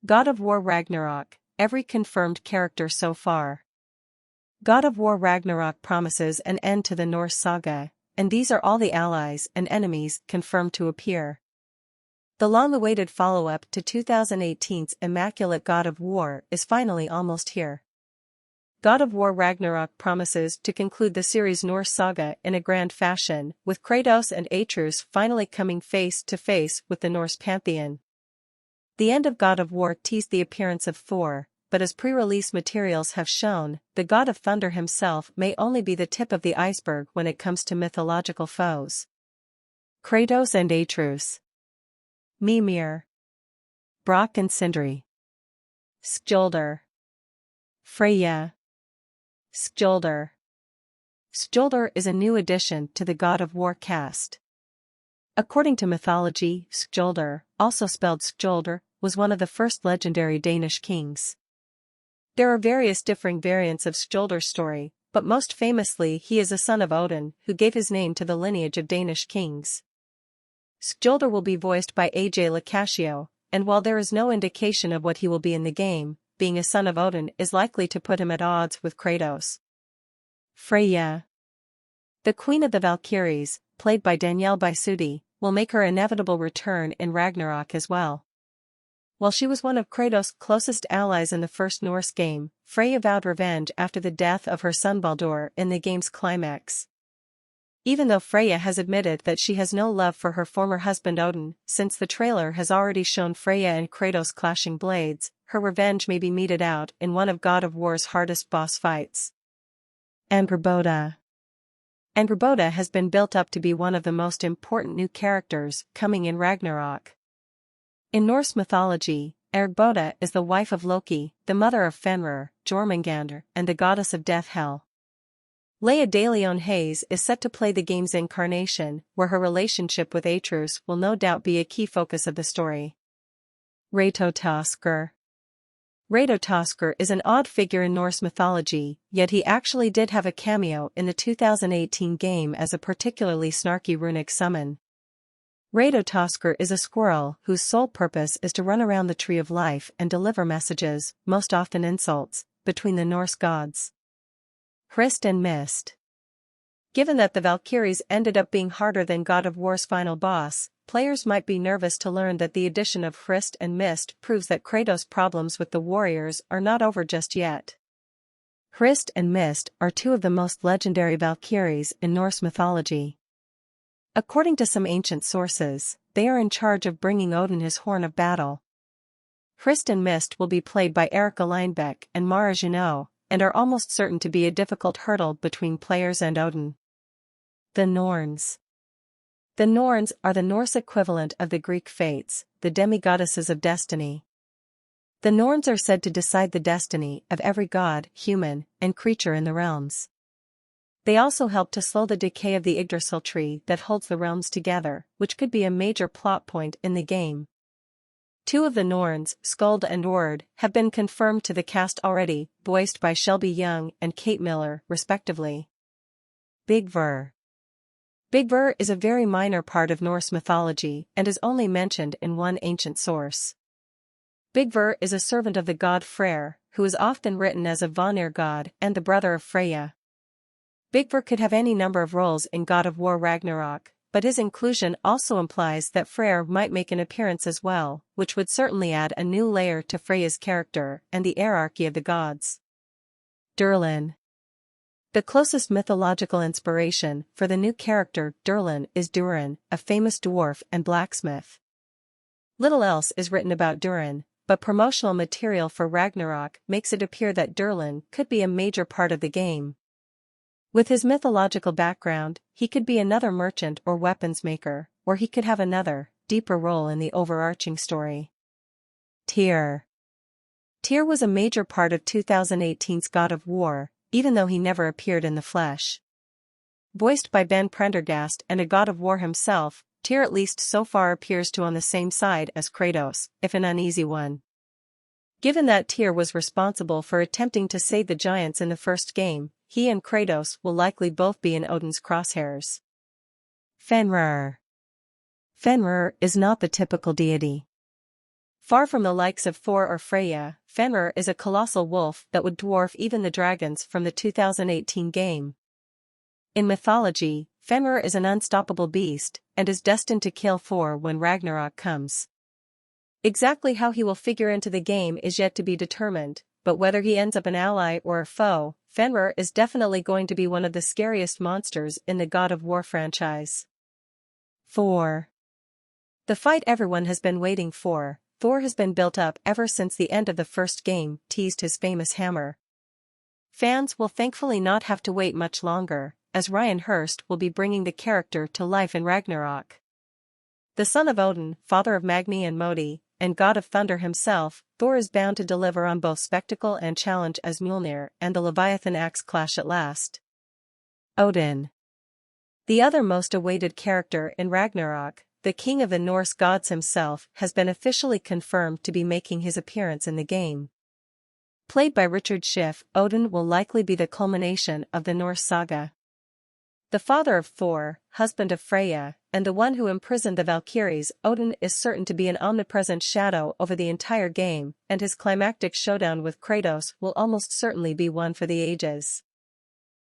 God of War Ragnarok, every confirmed character so far. God of War Ragnarok promises an end to the Norse saga, and these are all the allies and enemies confirmed to appear. The long-awaited follow-up to 2018's immaculate God of War is finally almost here. God of War Ragnarok promises to conclude the series' Norse saga in a grand fashion, with Kratos and Atreus finally coming face-to-face with the Norse pantheon. The end of God of War teased the appearance of Thor, but as pre-release materials have shown, the god of thunder himself may only be the tip of the iceberg when it comes to mythological foes. Kratos and Atreus. Mimir. Brock and Sindri. Skjolder. Freyja. Skjolder. Skjolder is a new addition to the God of War cast. According to mythology, Skjolder, also spelled Skjolder, was one of the first legendary Danish kings. There are various differing variants of Skjolder's story, but most famously he is a son of Odin who gave his name to the lineage of Danish kings. Skjolder will be voiced by AJ Lacascio, and while there is no indication of what he will be in the game, being a son of Odin is likely to put him at odds with Kratos. Freyja. The Queen of the Valkyries, played by Danielle Baisudi, will make her inevitable return in Ragnarok as well. While she was one of Kratos' closest allies in the first Norse game, Freyja vowed revenge after the death of her son Baldur in the game's climax. Even though Freyja has admitted that she has no love for her former husband Odin, since the trailer has already shown Freyja and Kratos clashing blades, her revenge may be meted out in one of God of War's hardest boss fights. Angrboda. Angrboda has been built up to be one of the most important new characters coming in Ragnarok. In Norse mythology, Angrboda is the wife of Loki, the mother of Fenrir, Jormungandr, and the goddess of death Hel. Leia de Leon Hayes is set to play the game's incarnation, where her relationship with Atreus will no doubt be a key focus of the story. Ratatoskr. Ratatoskr is an odd figure in Norse mythology, yet he actually did have a cameo in the 2018 game as a particularly snarky runic summon. Ratatoskr is a squirrel whose sole purpose is to run around the Tree of Life and deliver messages, most often insults, between the Norse gods. Hrist and Mist. Given that the Valkyries ended up being harder than God of War's final boss, players might be nervous to learn that the addition of Hrist and Mist proves that Kratos' problems with the warriors are not over just yet. Hrist and Mist are two of the most legendary Valkyries in Norse mythology. According to some ancient sources, they are in charge of bringing Odin his horn of battle. Hrist and Mist will be played by Erika Linebeck and Mara Junot, and are almost certain to be a difficult hurdle between players and Odin. The Norns. The Norns are the Norse equivalent of the Greek Fates, the demigoddesses of destiny. The Norns are said to decide the destiny of every god, human, and creature in the realms. They also help to slow the decay of the Yggdrasil tree that holds the realms together, which could be a major plot point in the game. Two of the Norns, Skuld and Word, have been confirmed to the cast already, voiced by Shelby Young and Kate Miller, respectively. Bigvur. Bigvur is a very minor part of Norse mythology and is only mentioned in one ancient source. Bigvur is a servant of the god Freyr, who is often written as a Vanir god and the brother of Freyja. Bigvur could have any number of roles in God of War Ragnarok, but his inclusion also implies that Freyr might make an appearance as well, which would certainly add a new layer to Freyja's character and the hierarchy of the gods. Durlin. The closest mythological inspiration for the new character Durlin is Durin, a famous dwarf and blacksmith. Little else is written about Durin, but promotional material for Ragnarok makes it appear that Durlin could be a major part of the game. With his mythological background, he could be another merchant or weapons maker, or he could have another, deeper role in the overarching story. Tyr. Tyr was a major part of 2018's God of War, even though he never appeared in the flesh. Voiced by Ben Prendergast and a God of War himself, Tyr at least so far appears to on the same side as Kratos, if an uneasy one. Given that Tyr was responsible for attempting to save the giants in the first game, he and Kratos will likely both be in Odin's crosshairs. Fenrir. Fenrir is not the typical deity. Far from the likes of Thor or Freya, Fenrir is a colossal wolf that would dwarf even the dragons from the 2018 game. In mythology, Fenrir is an unstoppable beast, and is destined to kill Thor when Ragnarok comes. Exactly how he will figure into the game is yet to be determined, but whether he ends up an ally or a foe, Fenrir is definitely going to be one of the scariest monsters in the God of War franchise. 4. The fight everyone has been waiting for. Thor has been built up ever since the end of the first game teased his famous hammer. Fans will thankfully not have to wait much longer, as Ryan Hurst will be bringing the character to life in Ragnarok. The son of Odin, father of Magni and Modi, and god of thunder himself, Thor is bound to deliver on both spectacle and challenge as Mjolnir and the Leviathan axe clash at last. Odin. The other most awaited character in Ragnarok, the king of the Norse gods himself, has been officially confirmed to be making his appearance in the game. Played by Richard Schiff, Odin will likely be the culmination of the Norse saga. The father of Thor, husband of Freya, and the one who imprisoned the Valkyries, Odin is certain to be an omnipresent shadow over the entire game, and his climactic showdown with Kratos will almost certainly be one for the ages.